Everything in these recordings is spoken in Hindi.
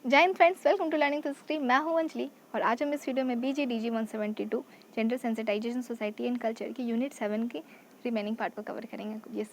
जय हिंद friends, welcome to learning Sanskriti. मैं हूं अंजलि और आज हम इस वीडियो में BGDG 172 gender sensitization society and culture की यूनिट 7 की रिमेनिंग पार्ट को कवर करेंगे।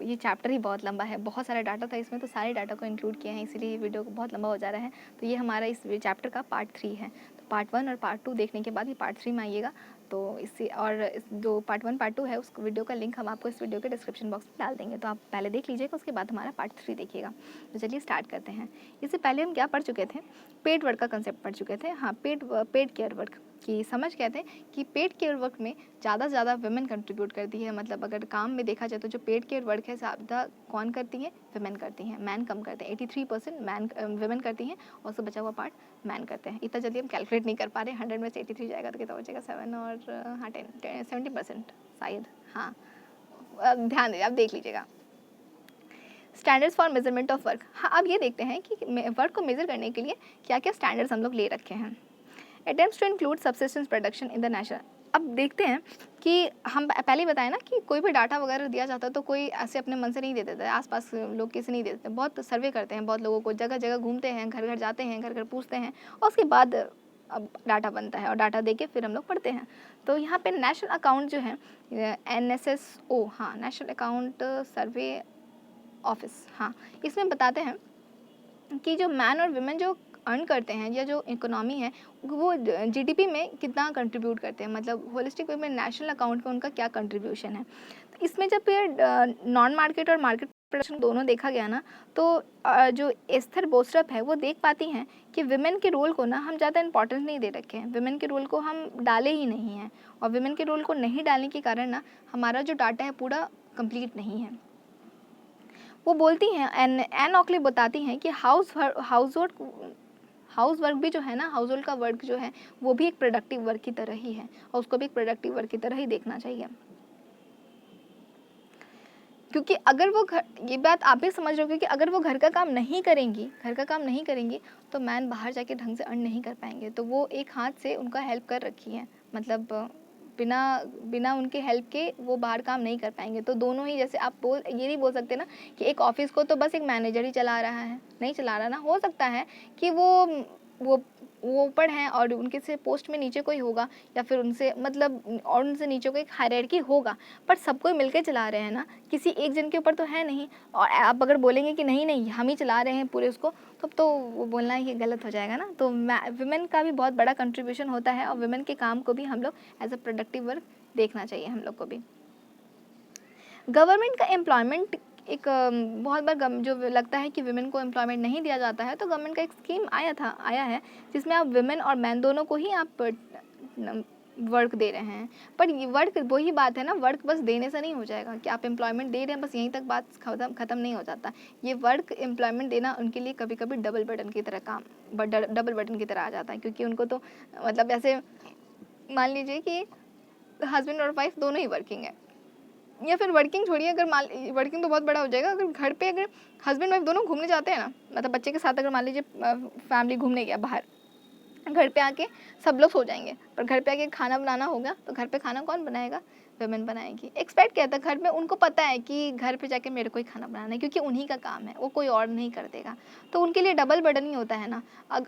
ये चैप्टर ही बहुत लंबा है, बहुत सारा डाटा था इसमें, तो सारे डाटा को इंक्लूड किया है, इसीलिए ये वीडियो बहुत लंबा हो जा रहा है। तो ये हमारा इस चैप्टर का पार्ट 3 है। तो पार्ट 1 और पार्ट 2 देखने के बाद ये पार्ट 3 में आइएगा। तो इससे और इस जो पार्ट 1 पार्ट 2 है उस वीडियो का लिंक हम आपको इस वीडियो के डिस्क्रिप्शन बॉक्स में डाल देंगे, तो आप पहले देख लीजिएगा, उसके बाद हमारा पार्ट 3 देखिएगा। तो चलिए स्टार्ट करते हैं। इससे पहले हम क्या पढ़ चुके थे, पेड वर्क का कंसेप्ट पढ़ चुके थे। हाँ, पेड केयर वर्क की समझ क्या थे कि पेड केयर वर्क में ज़्यादा से ज़्यादा वुमेन कंट्रीब्यूट करती है। मतलब अगर काम में देखा जाए तो जो पेड केयर वर्क है ज़्यादा कौन करती है, वुमेन करती हैं, मैन कम करते हैं। 83% मैन वुमेन करती हैं और उससे बचा हुआ पार्ट मैन करते हैं। इतना जल्दी हम कैलकुलेट नहीं कर पा रहे। 100 में से 83 जाएगा तो कितना बचेगा, 7 और हाँ 70% शायद। हाँ, ध्यान दीजिए, आप देख लीजिएगा। Standards for measurement of work. हाँ, अब ये देखते हैं कि वर्क को मेजर करने के लिए क्या क्या स्टैंडर्ड्स हम लोग ले रखे हैं। Attempts to include subsistence production in the national. अब देखते हैं कि हम पहले ही बताया ना कि कोई भी डाटा वगैरह दिया जाता है तो कोई ऐसे अपने मन से नहीं दे देता है, आसपास लोग किसी नहीं देते, बहुत सर्वे करते हैं, बहुत लोगों को जगह जगह घूमते हैं, घर घर जाते हैं, घर घर पूछते हैं और उसके बाद अब डाटा बनता है और डाटा दे के फिर हम लोग पढ़ते हैं। तो यहाँ पे नेशनल अकाउंट जो है NSSO, हाँ नेशनल अकाउंट सर्वे ऑफिस, हाँ इसमें बताते हैं कि जो मैन और वुमेन जो अर्न करते हैं या जो इकोनॉमी है वो GDP में कितना कंट्रीब्यूट करते हैं, मतलब होलिस्टिक वे में नेशनल अकाउंट में उनका क्या कंट्रीब्यूशन है। तो इसमें जब ये नॉन मार्केट और मार्केट प्रोडक्शन दोनों देखा गया ना, तो जो एस्थर बोस्ट्रप है वो देख पाती हैं कि वुमेन के रोल को ना हम ज़्यादा इंपॉर्टेंस नहीं दे रखे हैं, वुमेन के रोल को हम डाले ही नहीं हैं और वुमेन के रोल को नहीं डालने के कारण ना हमारा जो डाटा है पूरा कंप्लीट नहीं है। वो बोलती हैं, एन ऑकले बताती हैं कि हाउस वर्क भी जो है ना, हाउस होल्ड का वर्क जो है वो भी एक प्रोडक्टिव वर्क की तरह ही है और उसको भी एक प्रोडक्टिव वर्क की तरह ही देखना चाहिए। क्योंकि अगर वो घर, ये बात आप भी समझ रहे हो कि अगर वो घर का काम नहीं करेंगी तो मैन बाहर जाके ढंग से अर्न नहीं कर पाएंगे। तो वो एक हाथ से उनका हेल्प कर रखी है, मतलब बिना बिना उनके हेल्प के वो बाहर काम नहीं कर पाएंगे। तो दोनों ही, जैसे आप ये नहीं बोल सकते ना कि एक ऑफिस को तो बस एक मैनेजर ही चला रहा है, नहीं चला रहा ना। हो सकता है कि वो ऊपर हैं और उनके से पोस्ट में नीचे कोई होगा या फिर उनसे मतलब और उनसे नीचे कोई हायरार्की होगा, पर सब कोई मिलकर चला रहे हैं ना, किसी एक जन के ऊपर तो है नहीं। और आप अगर बोलेंगे कि नहीं नहीं हम ही चला रहे हैं पूरे उसको, तब तो वो बोलना ही गलत हो जाएगा ना। तो वुमेन का भी बहुत बड़ा कंट्रीब्यूशन होता है और वुमेन के काम को भी हम लोग एज अ प्रोडक्टिव वर्क देखना चाहिए हम लोग को भी। गवर्नमेंट का एम्प्लॉयमेंट एक बहुत बार जो लगता है कि वुमेन को एम्प्लॉयमेंट नहीं दिया जाता है, तो गवर्नमेंट का एक स्कीम आया है जिसमें आप वुमेन और मैन दोनों को ही आप वर्क दे रहे हैं। पर ये वर्क, वही बात है ना, वर्क बस देने से नहीं हो जाएगा कि आप एम्प्लॉयमेंट दे रहे हैं बस यहीं तक बात खत्म नहीं हो जाता। ये वर्क एम्प्लॉयमेंट देना उनके लिए कभी कभी डबल बर्डन की तरह आ जाता है, क्योंकि उनको तो मतलब ऐसे मान लीजिए कि हस्बैंड और वाइफ दोनों ही वर्किंग है, या फिर वर्किंग छोड़िए, अगर वर्किंग तो बहुत बड़ा हो जाएगा। अगर घर पे अगर हस्बैंड वाइफ दोनों घूमने जाते हैं ना, मतलब बच्चे के साथ अगर मान लीजिए फैमिली घूमने गया बाहर, घर पे आके सब लोग सो जाएंगे, पर घर पे आके खाना बनाना होगा तो घर पे खाना कौन बनाएगा, वुमेन बनाएगी। एक्सपेक्ट किया था घर में, उनको पता है कि घर पे जाके मेरे को ही खाना बनाना है क्योंकि उन्हीं का काम है, वो कोई और नहीं कर देगा। तो उनके लिए डबल बर्डन ही होता है ना।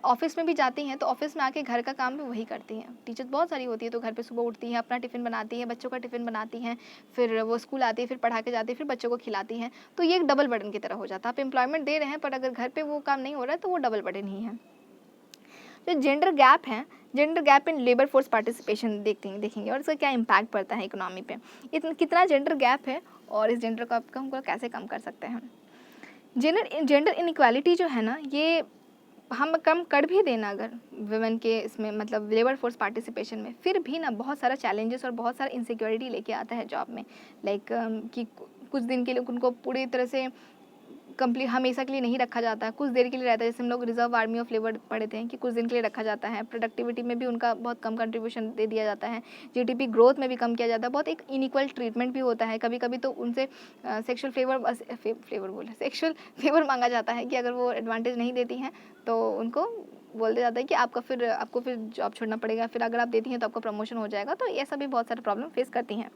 ऑफिस में भी जाती हैं तो ऑफिस में आके घर का काम भी वही करती हैं। टीचर्स बहुत सारी होती है तो घर पे सुबह उठती हैं, अपना टिफ़िन बनाती हैं, बच्चों का टिफ़िन बनाती हैं, फिर वो स्कूल आती है, फिर पढ़ा के जाती है, फिर बच्चों को खिलाती हैं। तो ये एक डबल बर्डन की तरह हो जाता है। आप एम्प्लॉयमेंट दे रहे हैं पर अगर घर पर वो काम नहीं हो रहा है तो वो डबल बर्डन ही है। जो जेंडर गैप है, gender gap in labour force participation देखेंगे और इसका क्या इम्पैक्ट पड़ता है इकोनॉमी पे, कितना जेंडर गैप है और इस जेंडर गैप को हम कैसे कम कर सकते हैं। जेंडर इनइक्वालिटी जो है ना, ये हम कम कर भी देना अगर वुमेन के इसमें मतलब लेबर फोर्स पार्टिसिपेशन में, फिर भी ना बहुत सारा चैलेंजेस और बहुत सारा इनसिक्योरिटी लेके आता है जॉब में। लाइक कि कुछ दिन के लिए उनको पूरी तरह से कंप्लीट हमेशा के लिए नहीं रखा जाता है, कुछ देर के लिए रहता है। जैसे हम लोग रिजर्व आर्मी ऑफ लेबर पढ़े थे कि कुछ दिन के लिए रखा जाता है। प्रोडक्टिविटी में भी उनका बहुत कम कंट्रीब्यूशन दे दिया जाता है, GDP ग्रोथ में भी कम किया जाता है, बहुत एक इनइक्वल ट्रीटमेंट भी होता है। कभी कभी तो उनसे सेक्शुअल फेवर मांगा जाता है कि अगर वो एडवांटेज नहीं देती हैं तो उनको बोल दिया जाता है कि आपको फिर जॉब छोड़ना पड़ेगा, फिर अगर आप देती हैं तो आपका प्रमोशन हो जाएगा। तो ऐसा भी बहुत सारे प्रॉब्लम फेस करती हैं।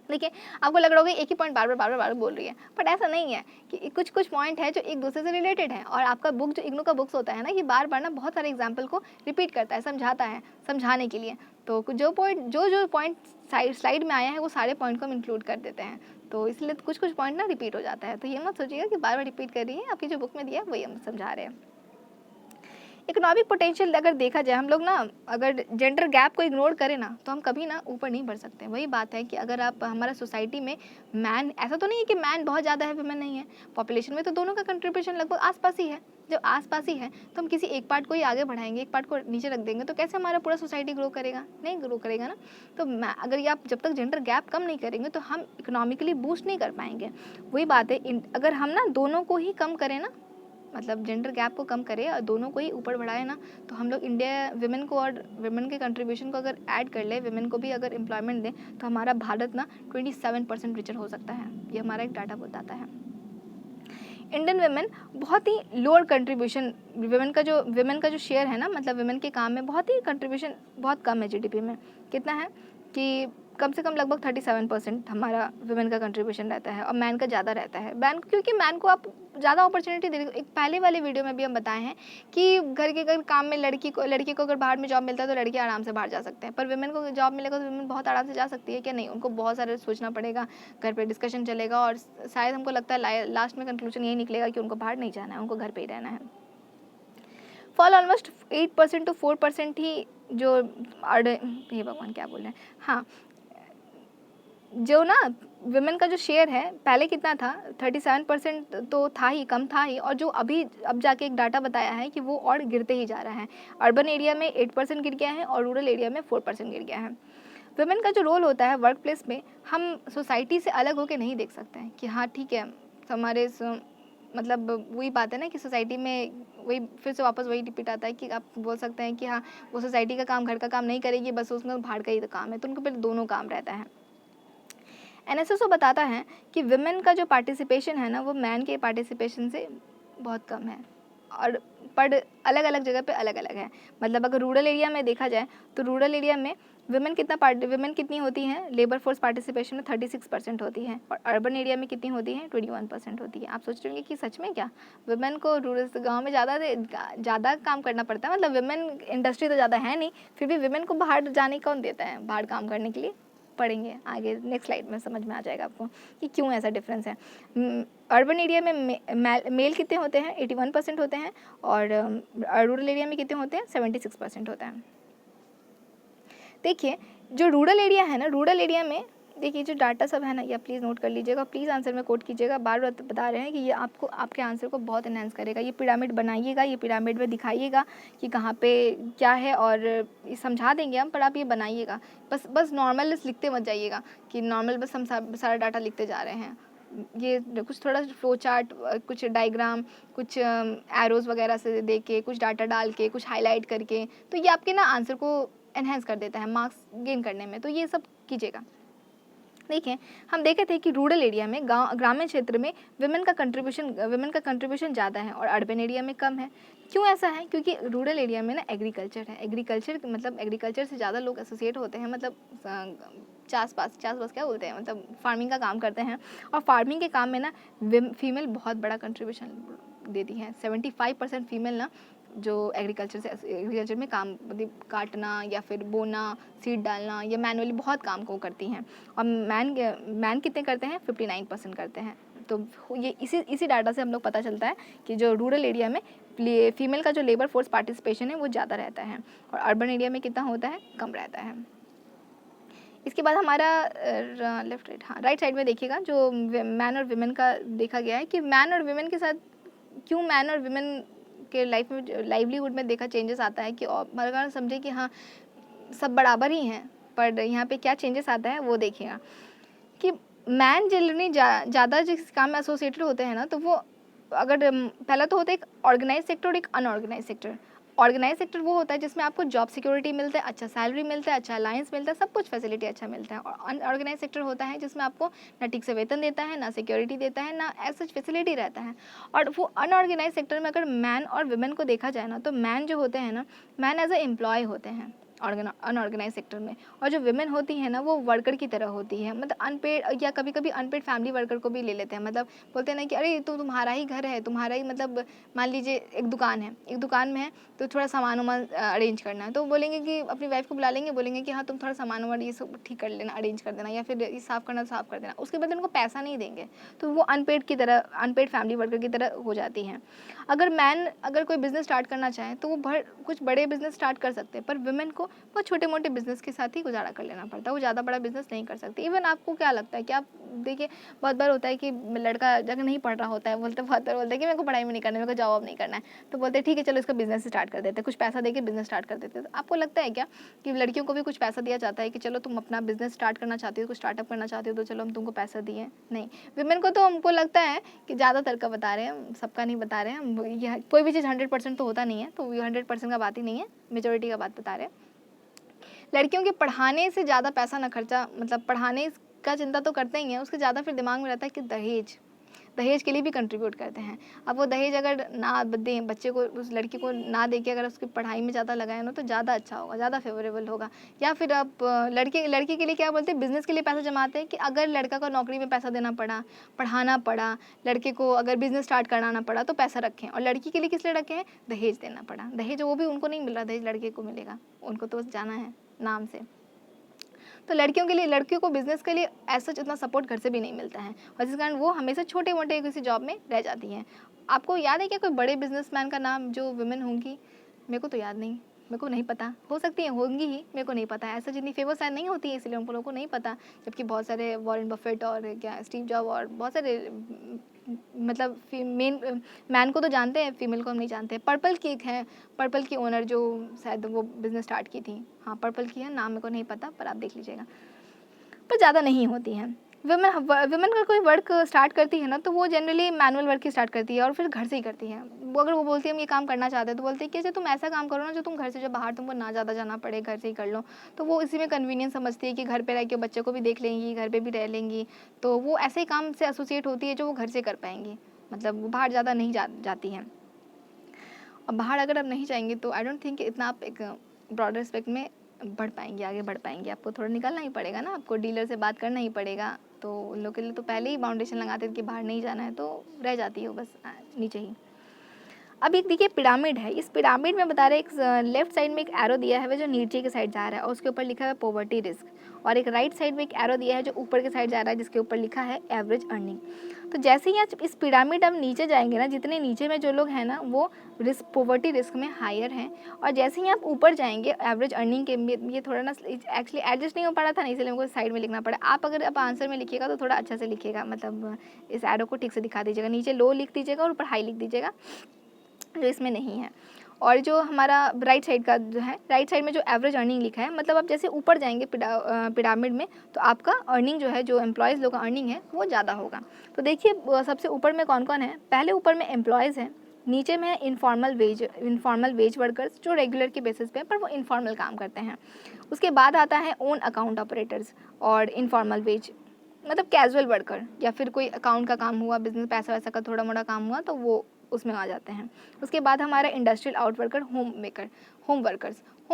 देखिए, आपको लग रहा होगा एक ही पॉइंट बार बार बोल रही है, बट ऐसा नहीं है कि कुछ कुछ पॉइंट है जो एक दूसरे से रिलेटेड है। और आपका बुक जो इग्नू का बुक्स होता है ना, ये बार बार ना बहुत सारे एग्जाम्पल को रिपीट करता है, समझाता है समझाने के लिए। तो जो पॉइंट स्लाइड में आया है वो सारे पॉइंट को हम इंक्लूड कर देते हैं, तो इसलिए कुछ कुछ पॉइंट ना रिपीट हो जाता है। तो ये मत सोचिएगा कि बार बार रिपीट कर रही है, आपकी जो बुक में दिया है वही हम समझा रहे हैं। इकोनॉमिक पोटेंशियल अगर देखा जाए, हम लोग ना अगर जेंडर गैप को इग्नोर करें ना तो हम कभी ना ऊपर नहीं बढ़ सकते। वही बात है कि अगर आप हमारा सोसाइटी में मैन, ऐसा तो नहीं है कि मैन बहुत ज़्यादा है वुमेन नहीं है, पॉपुलेशन में तो दोनों का कंट्रीब्यूशन लगभग आसपास ही है। जब आसपास ही है तो हम किसी एक पार्ट को ही आगे बढ़ाएंगे, एक पार्ट को नीचे रख देंगे, तो कैसे हमारा पूरा सोसाइटी ग्रो करेगा? नहीं ग्रो करेगा ना। तो अगर ये आप जब तक जेंडर गैप कम नहीं करेंगे तो हम इकोनॉमिकली बूस्ट नहीं कर पाएंगे। वही बात है, अगर हम ना दोनों को ही कम करें ना, मतलब जेंडर गैप को कम करें और दोनों को ही ऊपर बढ़ाए ना, तो हम लोग इंडिया विमेन को और विमेन के कंट्रीब्यूशन को अगर ऐड कर ले, विमेन को भी अगर एम्प्लॉयमेंट दें, तो हमारा भारत ना 27% रिचर हो सकता है। ये हमारा एक डाटा बताता है। इंडियन विमेन बहुत ही लोअर कंट्रीब्यूशन, विमेन का जो शेयर है ना, मतलब विमेन के काम में बहुत ही कंट्रीब्यूशन बहुत कम है जीडीपी में। कितना है कि कम से कम लगभग 37% हमारा विमेन का कंट्रीब्यूशन रहता है और मैन का ज़्यादा रहता है। क्योंकि मैन को आप ज़्यादा अपॉर्चुनिटी दे, एक पहले वाले वीडियो में भी हम बताए हैं कि घर के अगर काम में लड़की को अगर बाहर में जॉब मिलता है तो लड़की आराम से बाहर जा सकते हैं, पर विमेन को जॉब मिलेगा तो विमेन बहुत आराम से जा सकती है क्या? नहीं, उनको बहुत सारे सोचना पड़ेगा, घर पे डिस्कशन चलेगा और शायद हमको लगता है लास्ट में कंक्लूजन यही निकलेगा कि उनको बाहर नहीं जाना है, उनको घर पे ही रहना है। फॉल ऑलमोस्ट 8% to 4% ही जो ये भगवान क्या बोल रहे हैं, हाँ, जो ना विमेन का जो शेयर है पहले कितना था, 37% तो था ही, कम था ही, और जो अब जाके एक डाटा बताया है कि वो और गिरते ही जा रहा है। अर्बन एरिया में 8% गिर गया है और रूरल एरिया में 4% गिर गया है। विमेन का जो रोल होता है वर्क प्लेस में, हम सोसाइटी से अलग होकर नहीं देख सकते हैं कि हाँ ठीक है हमारे मतलब वही बात है ना कि सोसाइटी में वही फिर से वापस वही रिपीट आता है कि आप बोल सकते हैं कि हाँ वो सोसाइटी का काम घर का काम नहीं करेगी, बस उसमें बाहर का ही काम है, तो उनको फिर दोनों काम रहता है। एनएसएसओ बताता है कि विमेन का जो पार्टिसिपेशन है ना वो मैन के पार्टिसिपेशन से बहुत कम है, और पर अलग अलग जगह पे अलग अलग है। मतलब अगर रूरल एरिया में देखा जाए तो रूरल एरिया में विमेन कितनी होती हैं, लेबर फोर्स पार्टिसिपेशन में 36% होती है, और अर्बन एरिया में कितनी होती है, 21% होती है। आप सोच रहे होंगे कि सच में क्या विमेन को रूरल गाँव में ज़्यादा काम करना पड़ता है? मतलब विमेन इंडस्ट्री तो ज़्यादा है नहीं, फिर भी विमेन को बाहर जाने कौन देता है बाहर काम करने के लिए? पढ़ेंगे आगे नेक्स्ट स्लाइड में समझ में आ जाएगा आपको कि क्यों ऐसा डिफरेंस है। अर्बन एरिया में मेल कितने होते हैं, 81% होते हैं, और रूरल एरिया में कितने होते हैं, 76% होता है। देखिए जो रूरल एरिया है ना, रूरल एरिया में देखिए जो डाटा सब है ना, ये प्लीज़ नोट कर लीजिएगा, प्लीज़ आंसर में कोट कीजिएगा। बार बार बता रहे हैं कि ये आपको आपके आंसर को बहुत एनहांस करेगा। ये पिरामिड बनाइएगा, ये पिरामिड में दिखाइएगा कि कहाँ पे क्या है, और ये समझा देंगे हम, पर आप ये बनाइएगा। बस नॉर्मल लिस्ट लिखते मत जाइएगा कि नॉर्मल बस हम सारा डाटा लिखते जा रहे हैं। ये कुछ थोड़ा फ्लो चार्ट, कुछ डायग्राम, कुछ एरोज़ वगैरह से दे के, कुछ डाटा डाल के, कुछ हाईलाइट करके, तो ये आपके ना आंसर को एनहेंस कर देता है मार्क्स गेन करने में, तो ये सब कीजिएगा। देखिए हम देखे थे कि रूरल एरिया में, ग्रामीण क्षेत्र में विमेन का कंट्रीब्यूशन ज़्यादा है और अर्बन एरिया में कम है। क्यों ऐसा है? क्योंकि रूरल एरिया में ना एग्रीकल्चर है, एग्रीकल्चर से ज़्यादा लोग एसोसिएट होते हैं, मतलब चास पास क्या बोलते हैं, मतलब फार्मिंग का काम करते हैं, और फार्मिंग के काम में ना फीमेल बहुत बड़ा कंट्रीब्यूशन देती हैं। 75% फीमेल ना जो एग्रीकल्चर में काम, मतलब काटना या फिर बोना, सीड डालना या मैनुअली बहुत काम को करती हैं, और मैन कितने करते हैं, 59% करते हैं। तो ये इसी डाटा से हम लोग पता चलता है कि जो रूरल एरिया में फीमेल का जो लेबर फोर्स पार्टिसिपेशन है वो ज़्यादा रहता है, और अर्बन एरिया में कितना होता है, कम रहता है। इसके बाद हमारा राइट साइड में देखिएगा जो मैन और विमेन का देखा गया है कि मैन और विमेन के साथ क्यों मैन और विमेन के लाइफ में लाइवलीहुड में देखा चेंजेस आता है कि अगर समझे कि हाँ सब बराबर ही हैं, पर यहाँ पे क्या चेंजेस आता है वो देखिएगा कि मैन जनरली ज़्यादा जिस काम में एसोसिएटेड होते हैं ना, तो वो अगर पहला तो होता है एक ऑर्गेनाइज सेक्टर और एक अनऑर्गेनाइज सेक्टर। ऑर्गेनाइज सेक्टर वो होता है जिसमें आपको जॉब सिक्योरिटी मिलता है, अच्छा सैलरी मिलता है, अच्छा अलायंस मिलता है, सब कुछ फैसिलिटी अच्छा मिलता है। और अनऑर्गेनाइज सेक्टर होता है जिसमें आपको ना ठीक से वेतन देता है, ना सिक्योरिटी देता है, ना ऐसा फैसिलिटी रहता है। और वो अनऑर्गेनाइज सेक्टर में अगर मैन और वुमेन को देखा जाए ना, तो मैन जो होते हैं ना, मैन एज ए एम्प्लॉय होते हैं अनऑर्गेनाइज सेक्टर में। और जो विमेन होती है ना वो वर्कर की तरह होती है, मतलब अनपेड या कभी कभी अनपेड फैमिली वर्कर को भी ले लेते हैं। मतलब बोलते हैं ना कि अरे तो तुम्हारा ही घर है, तुम्हारा ही, मतलब मान लीजिए एक दुकान है, एक दुकान में है तो थोड़ा सामान वामान अरेंज करना है, तो बोलेंगे कि अपनी वाइफ को बुला लेंगे, बोलेंगे कि हाँ तुम थोड़ा सामान वामान ये सब ठीक कर लेना, अरेंज कर देना, या फिर ये साफ़ करना तो साफ़ कर देना। उसके बाद उनको पैसा नहीं देंगे, तो वो अनपेड की तरह, अनपेड फैमिली वर्कर की तरह हो जाती हैं। अगर कोई बिज़नेस स्टार्ट करना चाहे तो वो कुछ बड़े बिज़नेस स्टार्ट कर सकते हैं, पर वुमेन को बहुत छोटे मोटे बिज़नेस के साथ ही गुजारा कर लेना पड़ता है, वो ज़्यादा बड़ा बिज़नेस नहीं कर सकती। इवन आपको क्या लगता है कि आप देखिए, बहुत बार होता है कि लड़का जब नहीं पढ़ रहा होता है, बहुत बार बोलते हैं कि मेरे को पढ़ाई में नहीं करना है, मेरे को जॉब नहीं करना है, तो बोलते हैं ठीक है चलो इसका बिज़नेस स्टार्ट कर देते हैं, कुछ पैसा देके बिज़नेस स्टार्ट कर देते हैं। तो आपको लगता है क्या कि लड़कियों को भी कुछ पैसा दिया जाता है कि चलो तुम अपना बिज़नेस स्टार्ट करना चाहती हो, कुछ स्टार्टअप करना चाहती हो, तो चलो हम तुमको पैसा दिए? नहीं, विमेन को तो हमको लगता है कि ज़्यादातर का बता रहे हैं, सबका नहीं बता रहे हैं हम, ये कोई भी चीज़ 100% तो होता नहीं है, तो 100% का बात ही नहीं है, मेजोरिटी का बात बता रहे हैं। लड़कियों के पढ़ाने से ज़्यादा पैसा ना खर्चा, मतलब पढ़ाने का चिंता तो करते ही हैं, उसके ज़्यादा फिर दिमाग में रहता है कि दहेज के लिए भी कंट्रीब्यूट करते हैं। अब वो दहेज अगर ना दें बच्चे को, उस लड़की को ना दे के अगर उसकी पढ़ाई में ज़्यादा लगाएं ना, तो ज़्यादा अच्छा होगा, ज़्यादा फेवरेबल होगा। या फिर आप लड़की के लिए क्या बोलते हैं, बिज़नेस के लिए पैसा जमाते हैं कि अगर लड़का को नौकरी में पैसा देना पड़ा, पढ़ाना पड़ा, लड़के को अगर बिज़नेस स्टार्ट कराना पड़ा तो पैसा रखें। और लड़की के लिए किस लिए रखे हैं, दहेज देना पड़ा, दहेज वो भी उनको नहीं मिल रहा, दहेज लड़के को मिलेगा, उनको तो बस जाना है नाम से। तो लड़कियों को बिज़नेस के लिए ऐसा इतना सपोर्ट घर से भी नहीं मिलता है, और जिस कारण वो हमेशा छोटे मोटे किसी जॉब में रह जाती हैं। आपको याद है क्या कोई बड़े बिजनेसमैन का नाम जो वुमेन होंगी? मेरे को तो याद नहीं, मेरे को नहीं पता, हो सकती है होंगी ही, मेरे को नहीं पता। ऐसा जितनी फेमस शायद नहीं होती है, इसलिए उन लोगों को नहीं पता, जबकि बहुत सारे वॉरेन बफेट और क्या स्टीव जॉब और बहुत सारे मतलब मैन को तो जानते हैं, फीमेल को हम नहीं जानते। पर्पल की एक है, पर्पल की ओनर जो शायद वो बिज़नेस स्टार्ट की थी, हाँ पर्पल की है, नाम मेरे को नहीं पता, पर आप देख लीजिएगा, पर ज़्यादा नहीं होती हैं। वुमेन का कोई वर्क स्टार्ट करती है ना, तो वो जनरली मैनुअल वर्क ही स्टार्ट करती है और फिर घर से ही करती है। वो अगर वो बोलती है हम ये काम करना चाहते हैं, तो बोलती है कि अच्छा तुम ऐसा काम करो ना जो तुम घर से, जो बाहर तुमको ना ज़्यादा जाना पड़े, घर से ही कर लो। तो वो इसी में कन्वीनियंस समझती है कि घर पे रह के बच्चे को भी देख लेंगी, घर पे भी रह लेंगी, तो वो ऐसे ही काम से एसोसिएट होती है जो वो घर से कर पाएंगी, मतलब वो बाहर ज़्यादा नहीं जाती हैं। अब बाहर अगर आप नहीं जाएंगे तो आई डोंट थिंक इतना आप एक ब्रॉडर एस्पेक्ट में बढ़ पाएंगे, आगे बढ़ पाएंगे। आपको थोड़ा निकलना ही पड़ेगा ना, आपको डीलर से बात करना ही पड़ेगा। तो उन लोग के लिए तो पहले ही बाउंडेशन लगाते थे कि बाहर नहीं जाना है, तो रह जाती हो बस नीचे ही। अब एक देखिए पिरामिड है, इस पिरामिड में बता रहे एक लेफ्ट साइड में एक एरो दिया है जो नीचे के साइड जा रहा है और उसके ऊपर लिखा है पॉवर्टी रिस्क, और एक राइट साइड में एक एरो दिया है जो ऊपर के साइड जा रहा है जिसके ऊपर लिखा है एवरेज अर्निंग। तो जैसे ही आप इस पिरामिड अब नीचे जाएंगे ना, जितने नीचे में जो लोग हैं ना वो पॉवर्टी रिस्क में हायर हैं, और जैसे ही आप ऊपर जाएंगे एवरेज अर्निंग के, ये थोड़ा ना एक्चुअली एडजस्ट नहीं हो पा रहा था ना, इसलिए हमको साइड में लिखना पड़ा। आप अगर आप आंसर में लिखिएगा तो थोड़ा अच्छा से लिखिएगा, मतलब इस एरो को ठीक से दिखा दीजिएगा, नीचे लो लिख दीजिएगा और ऊपर हाई लिख दीजिएगा, जो इसमें नहीं है। और जो हमारा राइट साइड का जो है, राइट साइड में जो एवरेज अर्निंग लिखा है, मतलब आप जैसे ऊपर जाएंगे पिरामिड में तो आपका अर्निंग जो है, जो एम्प्लॉयज़ लोग का अर्निंग है वो ज़्यादा होगा। तो देखिए सबसे ऊपर में कौन कौन है, पहले ऊपर में एम्प्लॉयज़ हैं, नीचे में है इनफॉर्मल वेज वर्कर्स जो रेगुलर के बेसिस पे पर वो इनफॉर्मल काम करते हैं। उसके बाद आता है ओन अकाउंट ऑपरेटर्स और इनफॉर्मल वेज, मतलब कैजुअल वर्कर, या फिर कोई अकाउंट का काम हुआ, बिजनेस पैसा वैसा का थोड़ा मोड़ा काम हुआ तो वो उसमें आ जाते हैं। उसके बाद हमारा industrial out worker, home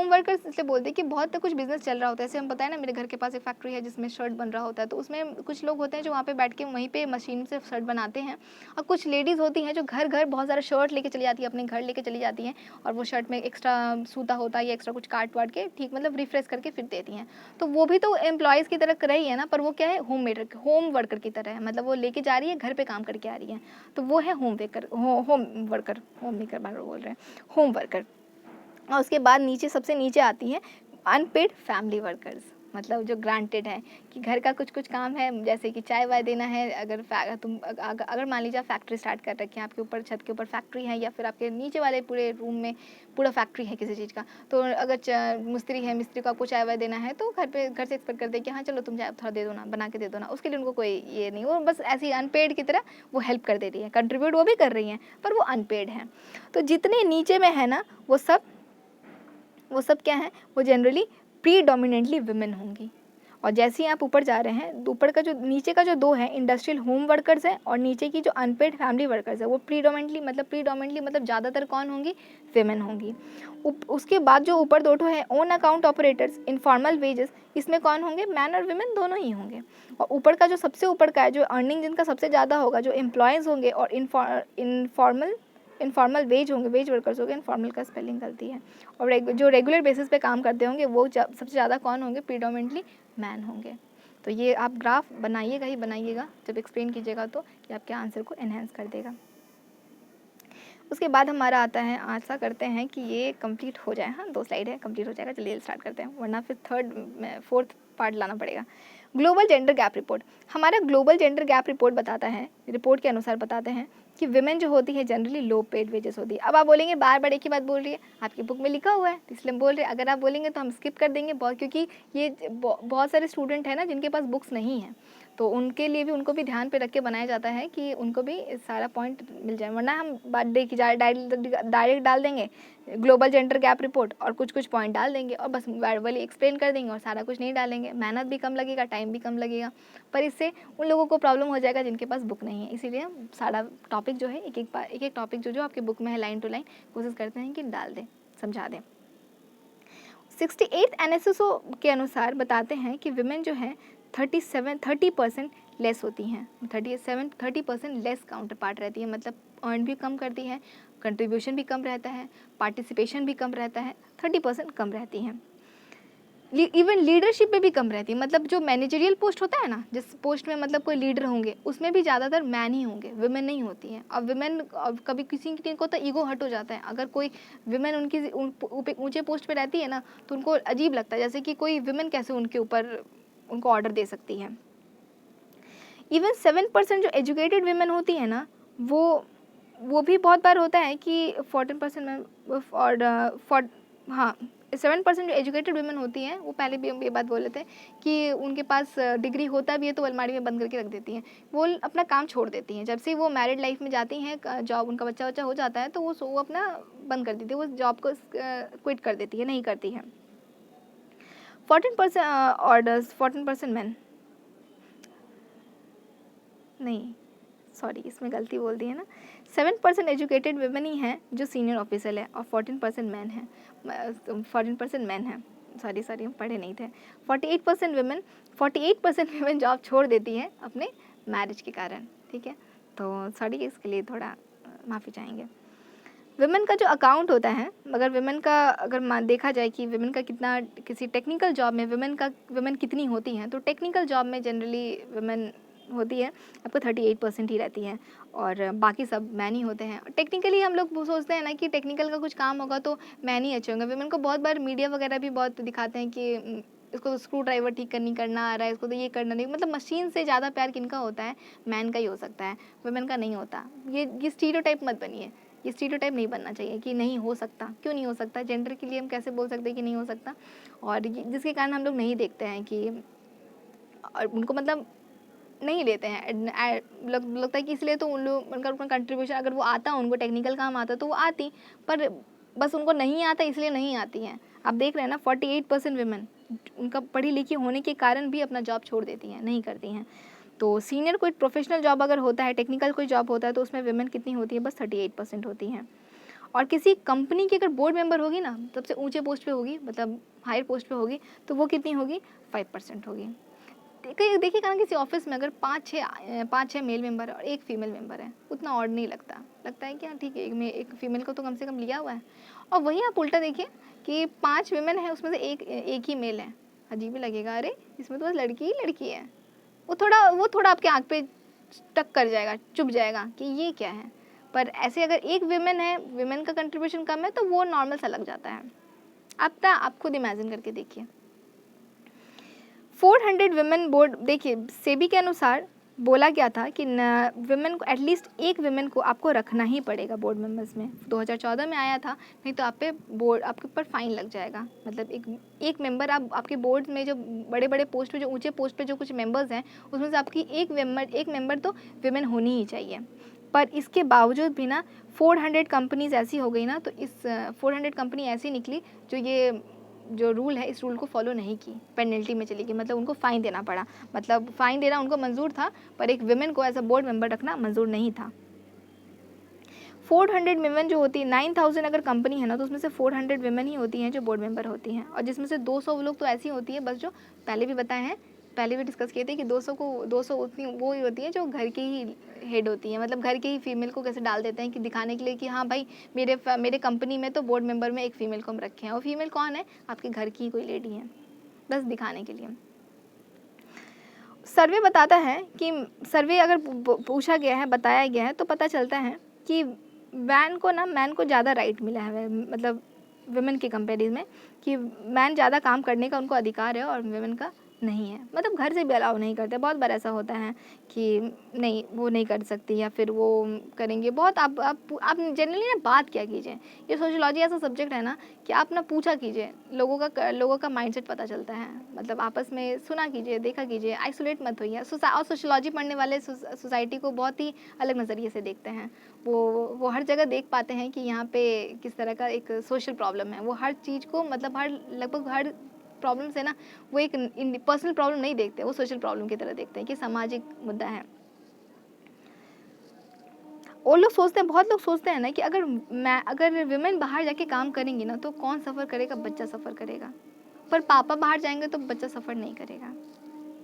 workers इसलिए बोलते हैं कि बहुत कुछ बिजनेस चल रहा होता है। जैसे हम बताएं ना, मेरे घर के पास एक फैक्ट्री है जिसमें शर्ट बन रहा होता है, तो उसमें कुछ लोग होते हैं जो वहाँ पे बैठ के वहीं पे मशीन से शर्ट बनाते हैं, और कुछ लेडीज़ होती हैं जो घर घर बहुत सारा शर्ट लेके चली जाती है, अपने घर लेके चली जाती हैं, और वो शर्ट में एक्स्ट्रा सूता होता है या एक्स्ट्रा कुछ काट वाट के ठीक मतलब रिफ्रेश करके फिर देती हैं। तो वो भी तो एम्प्लॉयज़ की तरह रही है ना, पर वो क्या है, होम वर्कर की तरह है, मतलब वो लेके जा रही है, घर पे काम करके आ रही है, तो वो है होम वर्कर। और उसके बाद नीचे सबसे नीचे आती है अनपेड फैमिली वर्कर्स, मतलब जो ग्रांटेड है कि घर का कुछ काम है, जैसे कि चाय वाय देना है। अगर मान लीजिए आप फैक्ट्री स्टार्ट कर रखी है, आपके ऊपर छत के ऊपर फैक्ट्री है, या फिर आपके नीचे वाले पूरे रूम में पूरा फैक्ट्री है किसी चीज़ का, तो अगर मिस्त्री को आपको चाय वाय देना है तो घर से एक्सपेक्ट करते हैं कि हाँ चलो तुम चाय थोड़ा दे दो ना, बना के दे दो ना। उसके लिए उनको कोई ये नहीं, वो बस ऐसी अनपेड की तरह वो हेल्प कर दे रही है, कंट्रीब्यूट वो भी कर रही हैं पर वो अनपेड हैं। तो जितने नीचे में है ना वो सब क्या है, वो जनरली प्रीडोमिनेंटली वुमेन होंगी। और जैसे ही आप ऊपर जा रहे हैं, ऊपर का जो नीचे का जो 2 है इंडस्ट्रियल होम वर्कर्स है, और नीचे की जो अनपेड फैमिली वर्कर्स है वो प्रीडोमिनेटली मतलब ज़्यादातर कौन होंगी, विमेन होंगी। उसके बाद जो ऊपर 2 है own account operators, informal wages, इसमें कौन होंगे, मैन और विमेन दोनों ही होंगे। और ऊपर का जो सबसे ऊपर का है, जो अर्निंग जिनका सबसे ज़्यादा होगा, जो एम्प्लॉयज़ होंगे और इनफॉर्मल वेज होंगे, वेज वर्कर्स होंगे, इनफॉर्मल का स्पेलिंग गलती है, और जो रेगुलर बेसिस पे काम करते होंगे वो सबसे ज़्यादा कौन होंगे, प्रीडोमिनेटली मैन होंगे। तो ये आप ग्राफ बनाइएगा ही बनाइएगा, जब एक्सप्लेन कीजिएगा तो ये आपके आंसर को एनहेंस कर देगा। उसके बाद हमारा आता है, आशा करते हैं कि ये कंप्लीट हो जाए, हाँ 2 स्लाइड है, कंप्लीट हो जाएगा, चलिए स्टार्ट करते हैं, वरना फिर 4th पार्ट लाना पड़ेगा। ग्लोबल जेंडर गैप रिपोर्ट, हमारा ग्लोबल जेंडर गैप रिपोर्ट बताता है, रिपोर्ट के अनुसार बताते हैं कि विमेन जो होती है जनरली लो पेड वेजेस होती है। अब आप बोलेंगे बार बार एक ही बात बोल रही है, आपकी बुक में लिखा हुआ है इसलिए हम बोल रहे हैं, अगर आप बोलेंगे तो हम स्किप कर देंगे बहुत, क्योंकि ये बहुत सारे स्टूडेंट हैं ना जिनके पास बुक्स नहीं हैं, तो उनके लिए भी, उनको भी ध्यान पे रख के बनाया जाता है कि उनको भी सारा पॉइंट मिल जाए, वरना हम बात देखिए डायरेक्ट डाल देंगे ग्लोबल जेंडर गैप रिपोर्ट और कुछ पॉइंट डाल देंगे और बस वर्बली एक्सप्लेन कर देंगे और सारा कुछ नहीं डालेंगे, मेहनत भी कम लगेगा, टाइम भी कम लगेगा, पर इससे उन लोगों को प्रॉब्लम हो जाएगा जिनके पास बुक नहीं है। इसीलिए हम सारा टॉपिक जो है एक एक टॉपिक जो आपकी बुक में है लाइन टू लाइन कोशिश करते हैं कि डाल दें, समझा दें। 68 NSSO के अनुसार बताते हैं कि विमेन जो है 30% लेस होती हैं, 30% लेस काउंटर पार्ट रहती है, मतलब अर्न भी कम करती है, कंट्रीब्यूशन भी कम रहता है, पार्टिसिपेशन भी कम रहता है, 30% कम रहती हैं। इवन लीडरशिप में भी कम रहती है, मतलब जो मैनेजरियल पोस्ट होता है ना, जिस पोस्ट में मतलब कोई लीडर होंगे उसमें भी ज़्यादातर मैन ही होंगे, विमेन नहीं होती हैं। अब विमेन कभी किसी को तो ईगो हट हो जाता है, अगर कोई विमेन उनकी ऊंचे पोस्ट पे रहती है ना तो उनको अजीब लगता है, जैसे कि कोई विमेन कैसे उनके ऊपर उनको ऑर्डर दे सकती है। इवन 7% जो एजुकेटेड विमेन होती है ना, वो भी बहुत बार होता है कि 14% में और 7% जो एजुकेटेड वुमेन होती हैं वो पहले भी हम ये बात बोले थे कि उनके पास डिग्री होता भी है तो वो अलमारी में बंद करके रख देती हैं, वो अपना काम छोड़ देती हैं। जब से वो मैरिड लाइफ में जाती हैं, जॉब उनका बच्चा हो जाता है तो वो अपना बंद कर देती है, वो जॉब को क्विट कर देती है, नहीं करती है। 14% ऑर्डर्स, 14% मैन, नहीं सॉरी इसमें गलती बोल दी है ना, 7% एजुकेटेड वुमेन ही हैं जो सीनियर ऑफिसर है और 14% मैन है, 14% मैन है, सॉरी हम पढ़े नहीं थे। 48% वुमेन जॉब छोड़ देती हैं अपने मैरिज के कारण, ठीक है, तो सॉरी इसके लिए थोड़ा माफ़ी चाहेंगे। विमेन का जो अकाउंट होता है, मगर विमेन का अगर देखा जाए कि विमेन का कितना, किसी टेक्निकल जॉब में विमेन कितनी होती हैं, तो टेक्निकल जॉब में जनरली विमेन होती है आपको 38% ही रहती हैं और बाकी सब मैन ही होते हैं। टेक्निकली हम लोग सोचते हैं ना कि टेक्निकल का कुछ काम होगा तो मैन ही अच्छे होंगे। विमेन को बहुत बार मीडिया वगैरह भी बहुत दिखाते हैं कि इसको तो स्क्रू ड्राइवर ठीक करना आ रहा है, इसको तो ये करना नहीं, मतलब मशीन से ज़्यादा प्यार किनका होता है, मैन का ही हो सकता है, वुमेन का नहीं होता। ये स्टीरियोटाइप मत बनिए, ये स्टीरियोटाइप नहीं बनना चाहिए कि नहीं हो सकता। क्यों नहीं हो सकता? जेंडर के लिए हम कैसे बोल सकते हैं कि नहीं हो सकता? और जिसके कारण हम लोग नहीं देखते हैं कि, और उनको मतलब नहीं लेते हैं, लगता है कि इसलिए तो उन लोग उनका कंट्रीब्यूशन, अगर वो आता उनको टेक्निकल काम आता तो वो आती, पर बस उनको नहीं आता इसलिए नहीं आती हैं। आप देख रहे हैं ना 48% विमेन उनका पढ़ी लिखी होने के कारण भी अपना जॉब छोड़ देती हैं, नहीं करती हैं। तो सीनियर कोई प्रोफेशनल जॉब अगर होता है, टेक्निकल कोई जॉब होता है तो उसमें विमेन कितनी होती है, बस 38% होती हैं। और किसी कंपनी की अगर बोर्ड मेंबर होगी ना, सबसे ऊंचे पोस्ट पे होगी, मतलब हायर पोस्ट पे होगी, तो वो कितनी होगी, 5% होगी। देखिएगा ना किसी ऑफिस में अगर 5-6 मेल मेंबर और एक फीमेल मेंबर है, उतना ऑड नहीं लगता है कि हाँ ठीक है एक फीमेल को तो कम से कम लिया हुआ है। और वहीं आप उल्टा देखिए कि 5 विमेन है उसमें से एक ही मेल है, अजीब ही लगेगा, अरे इसमें तो बस लड़की ही लड़की है। वो थोड़ा आपके आँख पे टक कर जाएगा, चुभ जाएगा कि ये क्या है। पर ऐसे अगर एक विमेन है, विमेन का कंट्रीब्यूशन कम है, तो वो नॉर्मल सा लग जाता है। आप खुद इमेजिन करके देखिए। 400 विमेन बोर्ड, देखिए सेबी के अनुसार बोला गया था कि विमेन को एटलीस्ट एक विमेन को आपको रखना ही पड़ेगा बोर्ड मेंबर्स में। 2014 में आया था, नहीं तो आपके ऊपर फाइन लग जाएगा। मतलब एक मेंबर आपके बोर्ड में जो बड़े बड़े पोस्ट पे, जो ऊंचे पोस्ट पे जो कुछ मेंबर्स हैं, उसमें से आपकी एक मेंबर तो विमेन होनी ही चाहिए। पर इसके बावजूद भी ना 400 कंपनीज ऐसी हो गई ना, तो इस 400 कंपनी ऐसी निकली जो ये जो रूल है इस रूल को फॉलो नहीं की, पेनल्टी में चली गई, मतलब उनको फ़ाइन देना पड़ा। मतलब फ़ाइन देना उनको मंजूर था पर एक विमेन को एज अ बोर्ड मेंबर रखना मंजूर नहीं था। 400 विमेन जो होती है, 9000 अगर कंपनी है ना तो उसमें से 400 विमेन ही होती हैं जो बोर्ड मेंबर होती हैं, और जिसमें से 200 लोग तो ऐसी होती है बस जो पहले भी बताए हैं, पहले भी डिस्कस किए थे कि 200 उतनी वो ही होती है जो घर की ही हेड होती है, मतलब घर के ही फीमेल को कैसे डाल देते हैं कि दिखाने के लिए कि हाँ भाई मेरे कंपनी में तो बोर्ड मेंबर में एक फ़ीमेल को हम रखे हैं, और फीमेल कौन है, आपके घर की कोई लेडी है, बस दिखाने के लिए। सर्वे बताता है कि सर्वे अगर पूछा गया है, बताया गया है तो पता चलता है कि मैन को ज़्यादा राइट मिला है, मतलब वुमेन के कंपेरिजन में, कि मैन ज़्यादा काम करने का उनको अधिकार है और वुमेन का नहीं है, मतलब घर से भी अलाउ नहीं करते। बहुत बार ऐसा होता है कि नहीं वो नहीं कर सकती या फिर वो करेंगे बहुत। आप जनरली ना बात क्या कीजिए, ये सोशियोलॉजी ऐसा सब्जेक्ट है ना कि आप ना पूछा कीजिए, लोगों का माइंडसेट पता चलता है, मतलब आपस में सुना कीजिए, देखा कीजिए, आइसोलेट मत होइए। और सोशियोलॉजी पढ़ने वाले सोसाइटी को बहुत ही अलग नज़रिए से देखते हैं, वो हर जगह देख पाते हैं कि यहाँ पे किस तरह का एक सोशल प्रॉब्लम है। वो हर चीज़ को, मतलब लगभग हर प्रॉब्लम से ना वो एक पर्सनल प्रॉब्लम नहीं देखते, वो सोशल प्रॉब्लम की तरह देखते हैं कि सामाजिक मुद्दा है। वो लोग सोचते हैं, बहुत लोग सोचते हैं ना कि अगर विमेन बाहर जाके काम करेंगी ना तो कौन सफ़र करेगा, बच्चा सफ़र करेगा। पर पापा बाहर जाएंगे तो बच्चा सफ़र नहीं करेगा,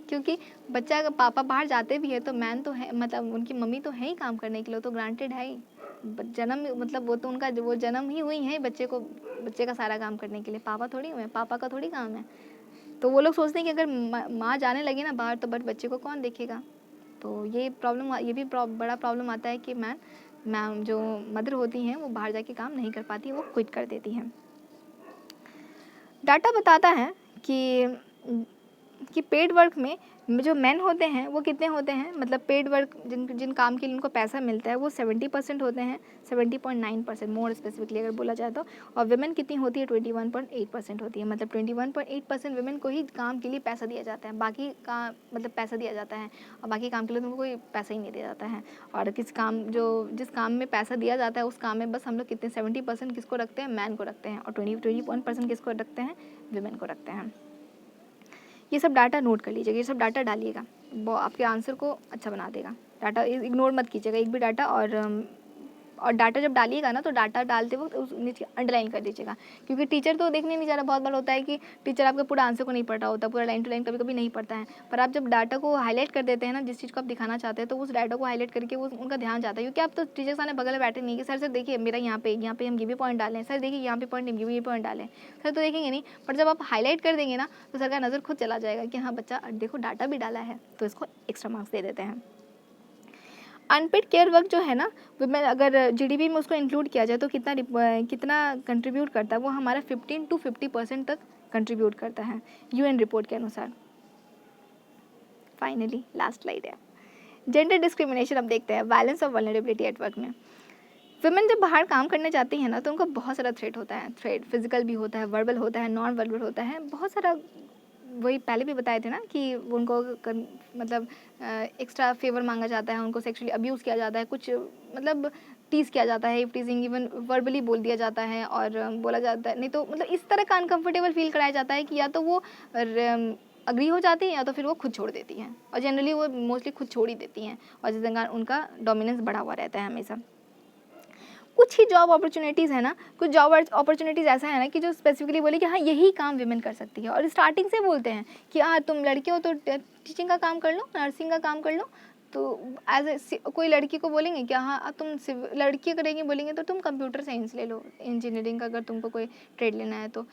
क्योंकि बच्चा अगर पापा बाहर जाते भी है तो मैन तो है, मतलब उनकी मम्मी तो है ही काम करने के लिए, तो ग्रांटेड है ही जन्म, मतलब वो तो उनका वो जन्म ही हुई है बच्चे का सारा काम करने के लिए, पापा थोड़ी हुए, पापा का थोड़ी काम है। तो वो लोग सोचते हैं कि अगर माँ जाने लगी ना बाहर तो बच्चे को कौन देखेगा। तो ये भी बड़ा प्रॉब्लम आता है कि मैम जो मदर होती हैं वो बाहर जाके काम नहीं कर पाती, वो क्विट कर देती हैं। डाटा बताता है कि पेड वर्क में जो मेन होते हैं वो कितने होते हैं, मतलब पेड वर्क जिन काम के लिए उनको पैसा मिलता है वो 70% होते हैं, 70.9% मोर स्पेसिफिकली अगर बोला जाए तो। और वुमेन कितनी होती है, 21.8% होती है, मतलब 21.8% वुमेन को ही काम के लिए पैसा दिया जाता है, बाकी का मतलब पैसा दिया जाता है, और बाकी काम के लिए उनको कोई पैसा ही नहीं दिया जाता है। और जिस काम में पैसा दिया जाता है उस काम में बस हम लोग कितने 70% किसको रखते हैं, मैन को रखते हैं, और 21% किसको रखते हैं, वुमेन को रखते हैं। ये सब डाटा नोट कर लीजिएगा, ये सब डाटा डालिएगा, वो आपके आंसर को अच्छा बना देगा। डाटा इग्नोर मत कीजिएगा एक भी डाटा, और डाटा जब डालिएगा ना तो डाटा डालते वक्त उस नीचे अंडरलाइन कर दीजिएगा, क्योंकि टीचर तो देखने नहीं जा रहा। बहुत बार होता है कि टीचर आपका पूरा आंसर को नहीं पढ़ा होता, पूरा लाइन टू लाइन कभी कभी नहीं पढ़ता है, पर आप जब डाटा को हाईलाइट कर देते हैं ना, जिस चीज़ को आप दिखाना चाहते हैं, तो उस डाटा को हाईलाइट करके वो उनका ध्यान जाता है, क्योंकि आप तो टीचर के सामने बगल में बैठे नहीं कि सर देखिए मेरा यहाँ पे हम ये भी पॉइंट डालें, सर देखिए यहाँ पे पॉइंट ये पॉइंट डालें, सर तो देखेंगे नहीं। पर जब आप हाईलाइट कर देंगे ना तो सर का नज़र खुद चला जाएगा कि हाँ बच्चा देखो डाटा भी डाला है, तो इसको एक्स्ट्रा मार्क्स दे देते हैं। अनपेड केयर वर्क जो है ना, वुमेन अगर जीडीपी में उसको इंक्लूड किया जाए तो कितना कंट्रीब्यूट करता है, वो हमारा 15 to 50% तक कंट्रीब्यूट करता है यूएन रिपोर्ट के अनुसार। फाइनली लास्ट स्लाइड है, जेंडर डिस्क्रिमिनेशन। अब देखते हैं वायलेंस और वल्नरेबिलिटी एट वर्क में। वुमेन जब बाहर काम करने जाती है ना तो उनको बहुत सारा थ्रेट होता है, फिजिकल भी होता है, वर्बल होता है, नॉन वर्बल होता है, बहुत सारा। वही पहले भी बताए थे ना कि उनको मतलब एक्स्ट्रा फेवर मांगा जाता है, उनको सेक्सुअली अब्यूज़ किया जाता है, कुछ मतलब टीज़ किया जाता है, टीजिंग इवन वर्बली बोल दिया जाता है, और बोला जाता है नहीं तो मतलब इस तरह का अनकंफर्टेबल फील कराया जाता है कि या तो वो अग्री हो जाती हैं या तो फिर वो खुद छोड़ देती हैं, और जनरली वो मोस्टली खुद छोड़ ही देती हैं, और जिस कारण उनका डोमिनेंस बढ़ा हुआ रहता है हमेशा। कुछ ही जॉब अपॉर्चुनिटीज़ है ना, कुछ जॉब अपॉर्चुनिटीज़ ऐसा है ना कि जो स्पेसिफिकली बोले कि हाँ यही काम विमेन कर सकती है, और स्टार्टिंग से बोलते हैं कि हाँ तुम लड़की हो तो टीचिंग का काम कर लो, नर्सिंग का काम कर लो। तो कोई लड़की को बोलेंगे कि हाँ तुम लड़की करेंगी, बोलेंगे तो तुम कंप्यूटर साइंस ले लो, इंजीनियरिंग का अगर तुमको कोई ट्रेड लेना है तो।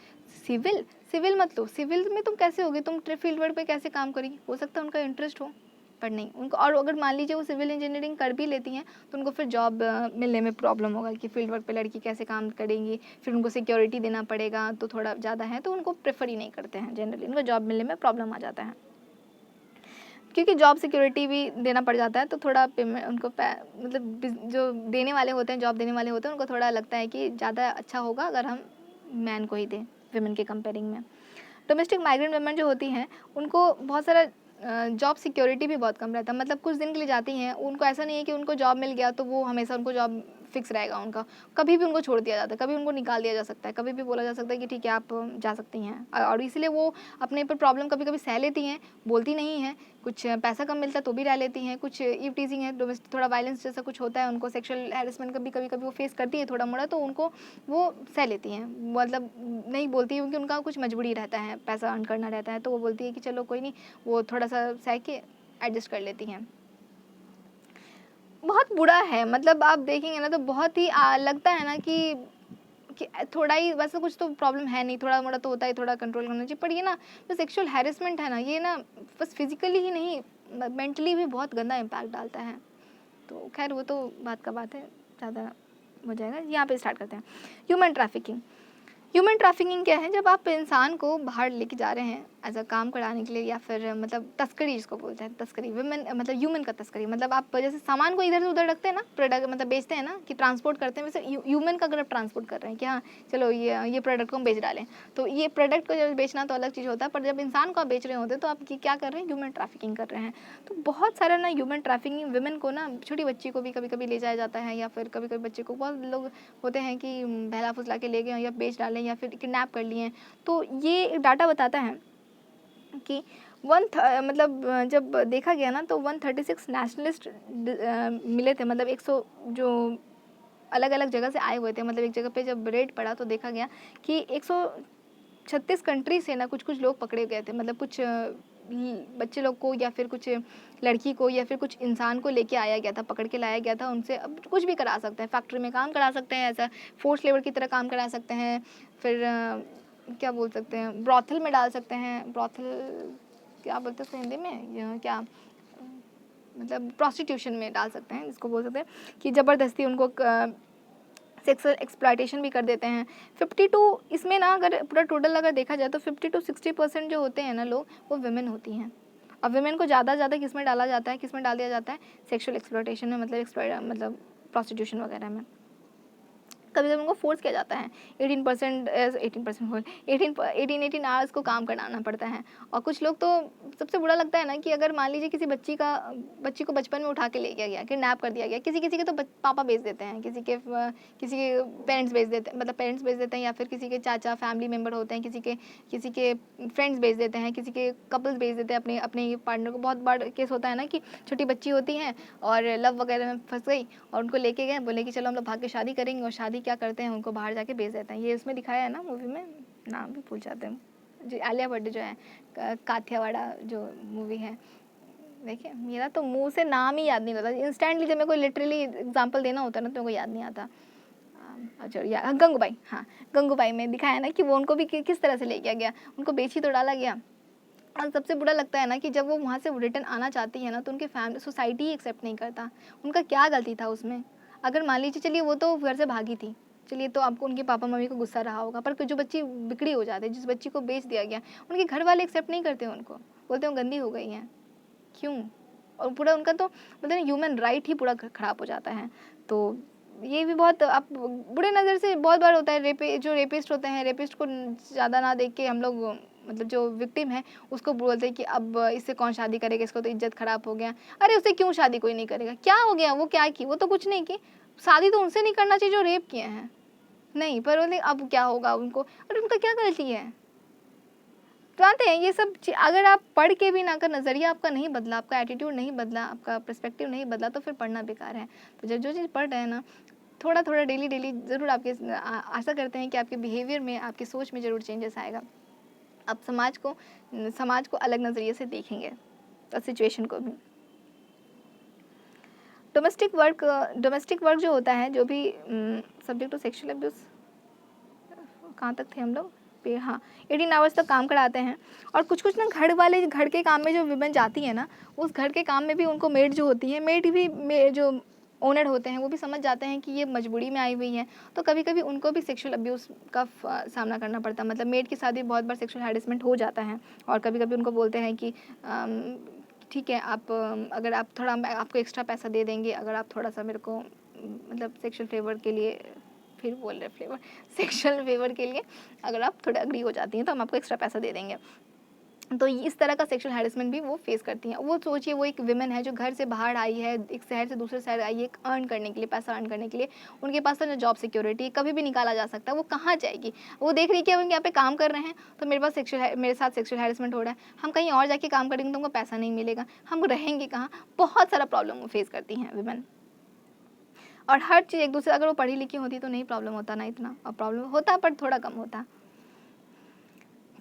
सिविल मत लो, सिविल में तुम कैसे होगी, तुम फील्ड वर्क पे कैसे काम करेगी, हो सकता है उनका इंटरेस्ट हो पर नहीं उनको। और अगर मान लीजिए वो सिविल इंजीनियरिंग कर भी लेती हैं तो उनको फिर जॉब मिलने में प्रॉब्लम होगा कि फील्ड वर्क पे लड़की कैसे काम करेंगी, फिर उनको सिक्योरिटी देना पड़ेगा तो थोड़ा ज़्यादा है, तो उनको प्रेफर ही नहीं करते हैं जनरली, उनको जॉब मिलने में प्रॉब्लम आ जाता है, क्योंकि जॉब सिक्योरिटी भी देना पड़ जाता है। तो थोड़ा पेमेंट उनको मतलब जो देने वाले होते हैं, जॉब देने वाले होते हैं, उनको थोड़ा लगता है कि ज़्यादा अच्छा होगा अगर हम मैन को ही दें विमेन के कंपेयरिंग में। डोमेस्टिक माइग्रेंट वुमेन जो होती हैं उनको बहुत सारा जॉब सिक्योरिटी भी बहुत कम रहता है, मतलब कुछ दिन के लिए जाती हैं, उनको ऐसा नहीं है कि उनको जॉब मिल गया तो वो हमेशा उनको जॉब फिक्स रहेगा उनका, कभी भी उनको छोड़ दिया जाता है, कभी उनको निकाल दिया जा सकता है, कभी भी बोला जा सकता है कि ठीक है आप जा सकती हैं। और इसलिए वो अपने पर प्रॉब्लम कभी कभी सह लेती हैं, बोलती नहीं हैं, कुछ पैसा कम मिलता है तो भी रह लेती हैं, कुछ ईव टीजिंग है, डोमेस्टिक थोड़ा वायलेंस जैसा कुछ होता है, उनको सेक्सुअल हैरेसमेंट कभी कभी वो फेस करती है थोड़ा मोड़ा, तो उनको वो सह लेती हैं, मतलब नहीं बोलती है क्योंकि उनका कुछ मजबूरी रहता है, पैसा अर्न करना रहता है, तो वो बोलती है कि चलो कोई नहीं, वो थोड़ा सा सह के एडजस्ट कर लेती हैं। बहुत बुरा है, मतलब आप देखेंगे ना तो बहुत ही लगता है ना कि थोड़ा ही, वैसे कुछ तो प्रॉब्लम है नहीं, थोड़ा मोड़ा तो होता है, थोड़ा कंट्रोल करना चाहिए, पर ये ना जो सेक्सुअल हैरेसमेंट है ना, ये ना बस फिजिकली ही नहीं, मेंटली भी बहुत गंदा इम्पैक्ट डालता है। तो खैर वो तो बात का बात है, ज़्यादा हो जाएगा। यहाँ पे स्टार्ट करते हैं। Human trafficking. ह्यूमन ट्रैफिकिंग क्या है? जब आप इंसान को बाहर लेके जा रहे हैं एज अ काम कराने के लिए, या फिर मतलब तस्करी जिसको बोलते हैं, तस्करी वुमेन, मतलब ह्यूमन का तस्करी, मतलब आप जैसे सामान को इधर से उधर रखते हैं ना, प्रोडक्ट मतलब बेचते हैं ना, कि ट्रांसपोर्ट करते हैं, वैसे ह्यूमन का अगर आप ट्रांसपोर्ट कर रहे हैं कि हाँ चलो ये प्रोडक्ट को हम बेच डालें, तो ये प्रोडक्ट को जब बेचना तो अलग चीज़ होता है, पर जब इंसान को आप बेच रहे होते हैं तो आप क्या कर रहे हैं? ह्यूमन ट्रैफिकिंग कर रहे हैं। तो बहुत सारा ना ह्यूमन ट्रैफिकिंग, वुमेन को ना, छोटी बच्ची को भी कभी कभी ले जाया जाता है, या फिर कभी कभी बच्चे को, बहुत लोग होते हैं कि बहला फुसला के ले गए या बेच डालें या फिर किडनैप कर लिए हैं। तो ये डाटा बताता है कि मतलब जब देखा गया ना तो 136 नेशनलिस्ट मिले थे, मतलब 100 जो अलग अलग जगह से आए हुए थे, मतलब एक जगह पे जब रेड पड़ा तो देखा गया कि 136 कंट्री से ना कुछ कुछ लोग पकड़े गए थे, मतलब कुछ बच्चे लोग को या फिर कुछ लड़की को या फिर कुछ इंसान को लेके आया गया था, पकड़ के लाया गया था, उनसे अब कुछ भी करा सकते हैं, फैक्ट्री में काम करा सकते हैं, ऐसा फोर्स लेबर की तरह काम करा सकते हैं, फिर क्या बोल सकते हैं, ब्रॉथल में डाल सकते हैं, ब्रॉथल क्या बोलते हैं हिंदी में, यह क्या मतलब प्रोस्टिट्यूशन में डाल सकते हैं, इसको बोल सकते हैं कि ज़बरदस्ती उनको सेक्सुअल एक्सप्लॉयटेशन भी कर देते हैं। 52 इसमें ना, अगर पूरा टोटल अगर देखा जाए तो 50 to 60% जो होते हैं ना लोग, वो वुमेन होती हैं। अब वुमेन को ज़्यादा किस में डाला जाता है, किस में डाल दिया जाता है? सेक्सुअल एक्सप्लॉयटेशन में, मतलब प्रोस्टिट्यूशन वगैरह में। कभी कभी उनको फोर्स किया जाता है, 18 आवर्स को काम कराना पड़ता है। और कुछ लोग तो, सबसे बुरा लगता है ना कि अगर मान लीजिए किसी बच्ची को बचपन में उठा के ले गया गया, किडनैप कर दिया गया, किसी के तो पापा भेज देते हैं, किसी के पेरेंट्स भेज देते हैं, मतलब पेरेंट्स भेज देते हैं, या फिर किसी के चाचा फैमिली मेम्बर होते हैं, किसी के फ्रेंड्स भेज देते हैं, किसी के कपल्स भेज देते हैं अपने पार्टनर को। बहुत बड़ा केस होता है ना कि छोटी बच्ची होती है और लव वगैरह में फंस गई और उनको लेके गए, बोले कि चलो हम लोग भाग के शादी करेंगे, और शादी क्या करते हैं, उनको बाहर जाके भेज देते हैं। ये इसमें दिखाया है ना मूवी में, नाम भी भूल जाते हैं, जो आलिया भट्ट जो है, काठियावाड़ा जो मूवी है, देखिए मेरा तो मुंह से नाम ही याद नहीं रहता इंस्टेंटली, जब मेरे को लिटरली एग्जांपल देना होता है ना तो मेरे को याद नहीं आता। अच्छा या गंगूबाई, हाँ गंगूबाई में दिखाया है ना कि वो उनको भी किस तरह से ले गया गया, उनको बेच ही तो डाला गया। और सबसे बुरा लगता है ना कि जब वो वहाँ से रिटर्न आना चाहती है ना तो उनके फैमिली, सोसाइटी ही एक्सेप्ट नहीं करता। उनका क्या गलती था उसमें? अगर मान लीजिए, चलिए वो तो घर से भागी थी, चलिए तो आपको उनके पापा मम्मी को गुस्सा रहा होगा, पर जो बच्ची बिगड़ी हो जाती है, जिस बच्ची को बेच दिया गया, उनके घर वाले एक्सेप्ट नहीं करते उनको, बोलते हैं गंदी हो गई हैं। क्यों? और पूरा उनका तो मतलब ह्यूमन राइट ही पूरा खराब हो जाता है। तो ये भी बहुत आप बुरे नज़र से बहुत बार होता है। जो रेपिस्ट होते हैं, रेपिस्ट को ज़्यादा ना देख के हम लोग, मतलब जो विक्टिम है उसको बोलते हैं कि अब इससे कौन शादी करेगा, इसको तो इज्जत खराब हो गया। अरे उससे क्यों शादी कोई नहीं करेगा? क्या हो गया? वो क्या की? वो तो कुछ नहीं की। शादी तो उनसे नहीं करना चाहिए जो रेप किए हैं, नहीं, पर बोले अब क्या होगा उनको, अरे उनका क्या गलती है? जानते हैं ये सब अगर आप पढ़ के भी ना, अगर नज़रिया आपका नहीं बदला, आपका एटीट्यूड नहीं बदला, आपका पर्सपेक्टिव नहीं बदला, तो फिर पढ़ना बेकार है। तो जो चीज़ पढ़ रहे हैं ना, थोड़ा थोड़ा डेली ज़रूर आपके आशा करते हैं कि आपके बिहेवियर में, आपकी सोच में ज़रूर चेंजेस आएगा। आप समाज को अलग नज़रिए से देखेंगे और सिचुएशन को भी। डोमेस्टिक वर्क जो होता है, जो भी सब्जेक्ट टू सेक्सुअल अब्यूज़, कहाँ तक थे हम लोग पे? हाँ, 18 आवर्स तक काम कराते हैं। और कुछ कुछ ना घर के काम में जो विमेन जाती है ना, उस घर के काम में भी उनको मेड जो होती है, मेड भी जो ओनर होते हैं वो भी समझ जाते हैं कि ये मजबूरी में आई हुई है, तो कभी कभी उनको भी सेक्सुअल अब्यूज़ का सामना करना पड़ता है। मतलब मेड के साथ भी बहुत बार सेक्सुअल हैरेसमेंट हो जाता है, और कभी कभी उनको बोलते हैं कि ठीक है, आप अगर आप थोड़ा, आपको एक्स्ट्रा पैसा दे देंगे, अगर आप थोड़ा सा मेरे को मतलब सेक्सुअल फेवर के लिए, फिर बोल रहे सेक्सुअल फेवर के लिए अगर आप थोड़ा अग्री हो जाती हैं तो हम आपको एक्स्ट्रा पैसा दे देंगे। तो इस तरह का सेक्सुअल हैरेसमेंट भी वो फेस करती हैं। वो सोचिए, वो एक विमेन है जो घर से बाहर आई है, एक शहर से दूसरे शहर आई है अर्न करने के लिए, पैसा अर्न करने के लिए। उनके पास तो ना जॉब सिक्योरिटी, कभी भी निकाला जा सकता है, वो कहाँ जाएगी? वो देख रही है कि हम यहाँ पे काम कर रहे हैं तो मेरे साथ सेक्सुअल हैरेसमेंट हो रहा है, हम कहीं और जाके काम करेंगे तो हमको पैसा नहीं मिलेगा, हम रहेंगे कहाँ? बहुत सारा प्रॉब्लम वो फेस करती हैं विमेन। और हर चीज़ एक दूसरे, अगर वो पढ़ी लिखी होती तो नहीं प्रॉब्लम होता ना इतना, और प्रॉब्लम होता पर थोड़ा कम होता।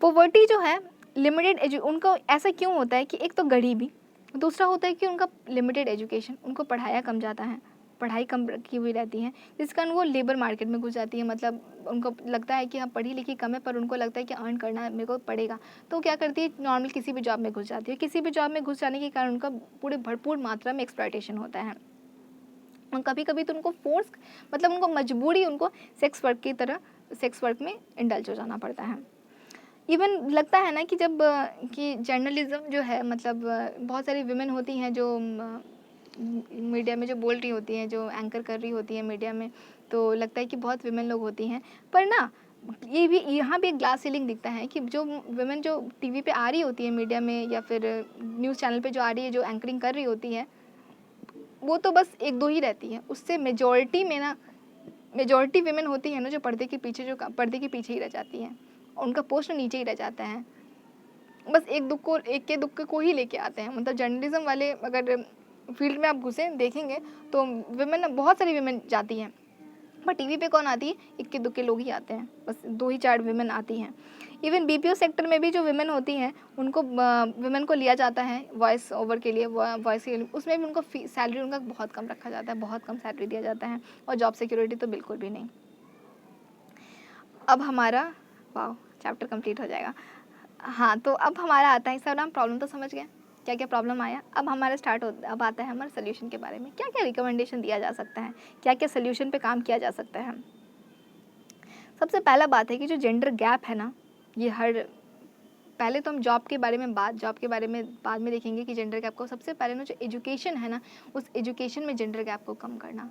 पॉवर्टी जो है, लिमिटेड उनको ऐसा क्यों होता है कि एक तो गरीबी, दूसरा होता है कि उनका लिमिटेड एजुकेशन, उनको पढ़ाया कम जाता है, पढ़ाई कम की हुई रहती है, जिस कारण वो लेबर मार्केट में घुस जाती है। मतलब उनको लगता है कि हाँ पढ़ी लिखी कम है, पर उनको लगता है कि अर्न करना मेरे को पड़ेगा, तो क्या करती है, नॉर्मल किसी भी जॉब में घुस जाती है। किसी भी जॉब में घुस जाने के कारण उनका पूरे भरपूर मात्रा में एक्सप्लॉयटेशन होता है, और कभी कभी तो उनको फोर्स, मतलब उनको मजबूरी, उनको सेक्स वर्क में इंडल्ज हो जाना पड़ता है। इवन लगता है ना कि जब कि जर्नलिज्म जो है, मतलब बहुत सारी विमेन होती हैं जो मीडिया में जो बोल रही होती हैं, जो एंकर कर रही होती हैं मीडिया में, तो लगता है कि बहुत विमेन लोग होती हैं, पर ना ये भी, यहाँ भी एक ग्लास सीलिंग दिखता है कि जो विमेन जो टीवी पे आ रही होती है मीडिया में, या फिर न्यूज़ चैनल पे जो आ रही है, जो एंकरिंग कर रही होती है, वो तो बस एक दो ही रहती है। उससे मेजॉरिटी में ना, मेजॉरिटी विमेन होती है ना जो पर्दे के पीछे ही रह जाती हैं, उनका पोस्ट नीचे ही रह जाता है, बस एक के दुख को ही लेके आते हैं। मतलब जर्नलिज्म वाले अगर फील्ड में आप घुसे देखेंगे तो विमेन, बहुत सारी विमेन जाती हैं, पर टीवी पे कौन आती है? इक्के दुक्के लोग ही आते हैं, बस 2 ही 4 विमेन आती हैं। इवन बीपीओ सेक्टर में भी जो विमेन होती हैं, उनको विमेन को लिया जाता है वॉइस ओवर के लिए, वॉइस के लिए, उसमें भी उनको सैलरी उनका बहुत कम रखा जाता है, बहुत कम सैलरी दिया जाता है, और जॉब सिक्योरिटी तो बिल्कुल भी नहीं। अब हमारा चैप्टर कंप्लीट हो जाएगा। हाँ, तो अब हमारा आता है, सर हम प्रॉब्लम तो समझ गए, क्या क्या प्रॉब्लम आया। अब हमारा अब आता है हमारे सोल्यूशन के बारे में, क्या क्या रिकमेंडेशन दिया जा सकता है, क्या क्या सोल्यूशन पे काम किया जा सकता है। सबसे पहला बात है कि जो जेंडर गैप है ना, ये पहले तो हम जॉब के बारे में बाद में देखेंगे कि जेंडर गैप को। सबसे पहले ना जो एजुकेशन है ना, उस एजुकेशन में जेंडर गैप को कम करना,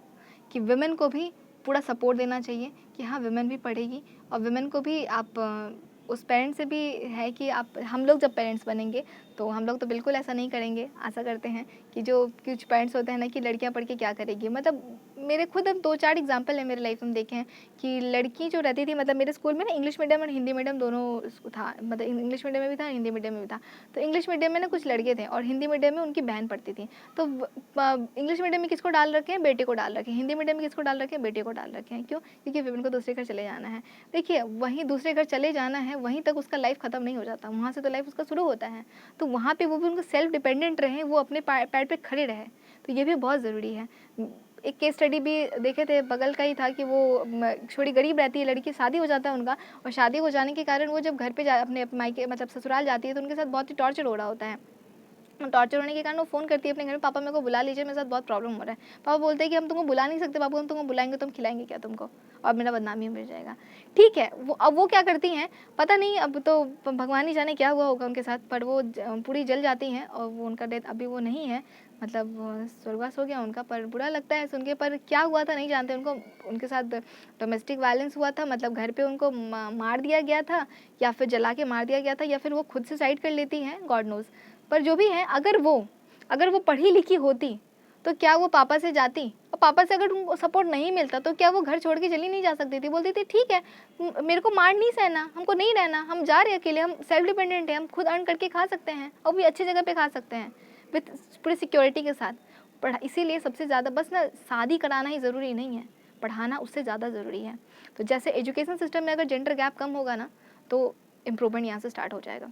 कि विमेन को भी पूरा सपोर्ट देना चाहिए कि हाँ विमेन भी पढ़ेगी, और विमेन को भी आप उस पेरेंट्स से भी है कि हम लोग जब पेरेंट्स बनेंगे तो हम लोग तो बिल्कुल ऐसा नहीं करेंगे, आशा करते हैं कि जो कुछ पेरेंट्स होते हैं ना कि लड़कियां पढ़ के क्या करेगी। मतलब मेरे खुद 2-4 एग्जांपल है मेरे लाइफ में देखे हैं कि लड़की जो रहती थी, मतलब मेरे स्कूल में ना इंग्लिश मीडियम और हिंदी मीडियम दोनों था, मतलब इंग्लिश मीडियम में भी था, हिंदी मीडियम में भी था। तो इंग्लिश मीडियम में ना कुछ लड़के थे और हिंदी मीडियम में उनकी बहन पढ़ती थी। तो इंग्लिश मीडियम में किसको डाल रखे हैं? बेटे को डाल रखे हैं। हिंदी मीडियम में किसको डाल रखे हैं? बेटे को डाल रखे हैं। क्यों? क्योंकि विमेन को दूसरे घर चले जाना है। देखिए, वहीं दूसरे घर चले जाना है, वहीं तक उसका लाइफ ख़त्म नहीं हो जाता, वहाँ से तो लाइफ उसका शुरू होता है। तो वहाँ पे वो भी उनको सेल्फ डिपेंडेंट रहे, वो अपने पैर पे खड़े रहे, तो ये भी बहुत ज़रूरी है। एक केस स्टडी भी देखे थे, बगल का ही था कि वो थोड़ी गरीब रहती है लड़की, शादी हो जाता है उनका, और शादी हो जाने के कारण वो जब घर पे अपने मायके मतलब ससुराल जाती है तो उनके साथ बहुत ही टॉर्चर हो रहा होता है। टॉर्चर होने के कारण वो फ़ोन करती है अपने घर में, पापा मेरे को बुला लीजिए, मेरे साथ बहुत प्रॉब्लम हो रहा है। पापा बोलते हैं कि हम तुमको बुला नहीं सकते बाबू, हम तुमको बुलाएंगे तो हम खिलाएंगे क्या तुमको, और मेरा बदनामी मिल जाएगा। ठीक है, अब वो क्या करती हैं पता नहीं, अब तो भगवान ही जाने क्या हुआ होगा उनके साथ, पर वो पूरी जल जाती हैं, और वो उनका डेथ अभी वो नहीं है, मतलब स्वर्गवास हो गया उनका। पर बुरा लगता है सुन के, पर क्या हुआ था नहीं जानते। उनके साथ डोमेस्टिक वायलेंस हुआ था, मतलब घर पे उनको मार दिया गया था, या फिर जला के मार दिया गया था, या फिर वो खुद सुसाइड कर लेती हैं, गॉड नोज़। पर जो भी है, अगर वो पढ़ी लिखी होती तो क्या वो पापा से जाती, और पापा से अगर उनको सपोर्ट नहीं मिलता तो क्या वो घर छोड़ के चली नहीं जा सकती थी? बोलती थी ठीक है, मेरे को मार नहीं सहना, हमको नहीं रहना, हम जा रहे अकेले, हम सेल्फ डिपेंडेंट हैं, हम खुद अर्न करके खा सकते हैं, और भी अच्छी जगह पे खा सकते हैं विथ पूरी सिक्योरिटी के साथ। इसीलिए सबसे ज़्यादा बस ना शादी कराना ही ज़रूरी नहीं है, पढ़ाना उससे ज़्यादा ज़रूरी है। तो जैसे एजुकेशन सिस्टम में अगर जेंडर गैप कम होगा ना, तो इम्प्रूवमेंट यहाँ से स्टार्ट हो जाएगा।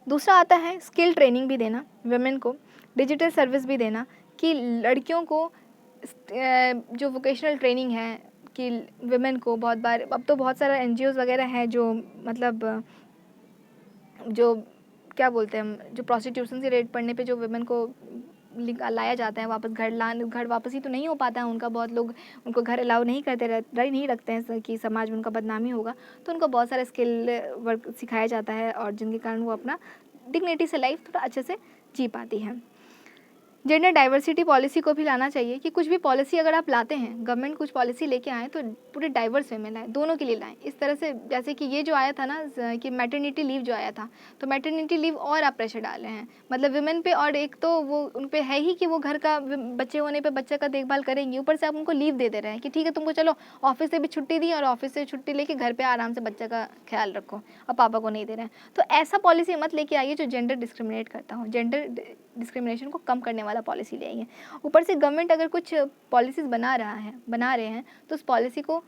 दूसरा आता है स्किल ट्रेनिंग भी देना वुमेन को, डिजिटल सर्विस भी देना, कि लड़कियों को जो वोकेशनल ट्रेनिंग है, कि वुमेन को बहुत बार, अब तो बहुत सारा NGOs वगैरह हैं जो मतलब जो क्या बोलते हैं हम, जो प्रोस्टिट्यूशन से रेट पड़ने पे जो वुमेन को लाया जाता है वापस घर वापसी तो नहीं हो पाता है उनका, बहुत लोग उनको घर अलाउ नहीं नहीं रखते हैं कि समाज में उनका बदनामी होगा, तो उनको बहुत सारा स्किल वर्क सिखाया जाता है, और जिनके कारण वो अपना डिग्निटी से लाइफ थोड़ा अच्छे से जी पाती हैं। जेंडर डाइवर्सिटी पॉलिसी को भी लाना चाहिए कि कुछ भी पॉलिसी अगर आप लाते हैं, गवर्नमेंट कुछ पॉलिसी लेके आए तो पूरे डाइवर्स वे में लाएं, दोनों के लिए लाएं। इस तरह से जैसे कि ये जो आया था ना कि मैटरनिटी लीव जो आया था, तो मैटरनिटी लीव और आप प्रेशर डाल रहे हैं मतलब विमेन पे, और एक तो वो उन पे है ही कि वो घर का बच्चे होने पे बच्चे का देखभाल करेंगी, ऊपर से आप उनको लीव दे रहे हैं कि ठीक है तुमको चलो ऑफिस से भी छुट्टी दी और ऑफिस से छुट्टी लेके घर पे आराम से बच्चे का ख्याल रखो, और पापा को नहीं दे रहे हैं। तो ऐसा पॉलिसी मत लेके आइए जो जेंडर डिस्क्रिमिनेट करता हो, जेंडर डिस्क्रिमिनेशन को कम करने वाला पॉलिसी ले आइए। ऊपर से गवर्नमेंट अगर कुछ पॉलिसीज़ बना रहे हैं तो उस पॉलिसी को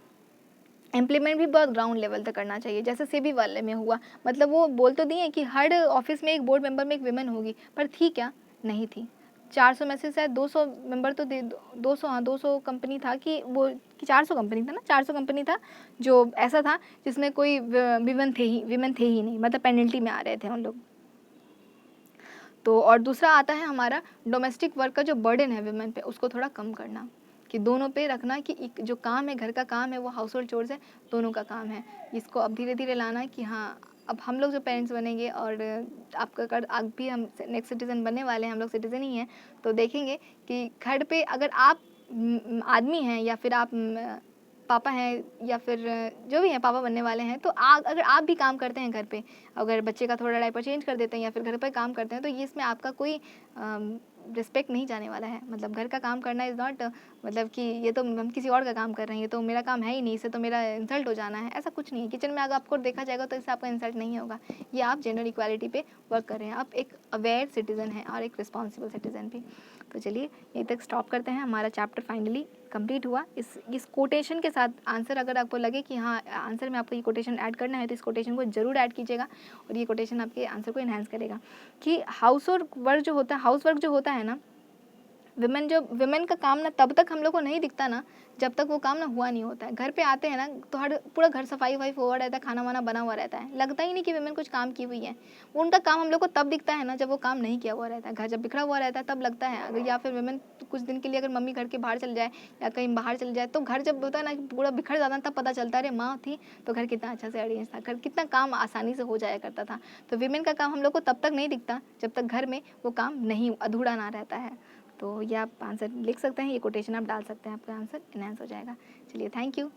इम्प्लीमेंट भी बहुत ग्राउंड लेवल तक करना चाहिए, जैसे सेबी वाले में हुआ। मतलब वो बोल तो दिए कि हर ऑफिस में एक बोर्ड मेंबर में एक विमेन होगी, पर थी क्या? नहीं थी। 400 में से शायद 200 मेंबर तो 200 कंपनी था कि वो कि 400 कंपनी था ना, 400 कंपनी था जो ऐसा था जिसमें कोई विमेन थे ही नहीं, मतलब पेनल्टी में आ रहे थे उन लोग। तो और दूसरा आता है हमारा डोमेस्टिक वर्क का जो बर्डन है विमेन पे, उसको थोड़ा कम करना, कि दोनों पे रखना कि एक जो काम है, घर का काम है, वो हाउस होल्ड चोर्स है, दोनों का काम है। इसको अब धीरे धीरे लाना है कि हाँ अब हम लोग जो पेरेंट्स बनेंगे और आपका कर अब भी हम नेक्स्ट सिटीज़न बनने वाले हैं, हम लोग सिटीज़न ही हैं, तो देखेंगे कि घर पे अगर आप आदमी हैं या फिर आप पापा हैं या फिर जो भी हैं पापा बनने वाले हैं, तो अगर आप भी काम करते हैं घर पे, अगर बच्चे का थोड़ा डायपर चेंज कर देते हैं या फिर घर पे काम करते हैं, तो ये इसमें आपका कोई रिस्पेक्ट नहीं जाने वाला है। मतलब घर का काम करना इज़ नॉट मतलब कि ये तो हम किसी और का काम कर रहे हैं, ये तो मेरा काम है ही नहीं, इससे तो मेरा इंसल्ट हो जाना है, ऐसा कुछ नहीं है। किचन में अगर आपको देखा जाएगा तो इससे आपका इंसल्ट नहीं होगा, ये आप जेंडर इक्वालिटी पे वर्क कर रहे हैं, आप एक अवेयर सिटीज़न हैं और एक रिस्पॉन्सिबल सिटीज़न भी। तो चलिए यहीं तक स्टॉप करते हैं, हमारा चैप्टर फाइनली कंप्लीट हुआ। इस कोटेशन के साथ आंसर अगर आपको लगे कि हाँ आंसर में आपको ये कोटेशन ऐड करना है, तो इस कोटेशन को जरूर ऐड कीजिएगा, और ये कोटेशन आपके आंसर को इन्हांस करेगा कि हाउस वर्क जो होता है ना, विमेन का काम ना तब तक हम लोग को नहीं दिखता ना जब तक वो काम ना हुआ नहीं होता है। घर पे आते हैं ना तो हर पूरा घर सफाई वफाई हुआ रहता है, खाना वाना बना हुआ रहता है, लगता ही नहीं कि विमेन कुछ काम की हुई है। उनका काम हम लोग को तब दिखता है ना जब वो काम नहीं किया हुआ रहता है, घर जब बिखरा हुआ रहता है तब लगता है। अगर या फिर विमेन कुछ दिन के लिए अगर मम्मी घर के बाहर चल जाए या कहीं बाहर चल जाए, तो घर जब होता है ना पूरा बिखर जाता है, तब पता चलता है अरे माँ थी तो घर कितना अच्छा से अरेंज था, घर कितना काम आसानी से हो जाया करता था। तो विमेन का काम हम लोग को तब तक नहीं दिखता जब तक घर में वो काम नहीं अधूरा ना रहता है। तो ये आप आंसर लिख सकते हैं, ये कोटेशन आप डाल सकते हैं, आपका आंसर इनहेंस हो जाएगा। चलिए थैंक यू।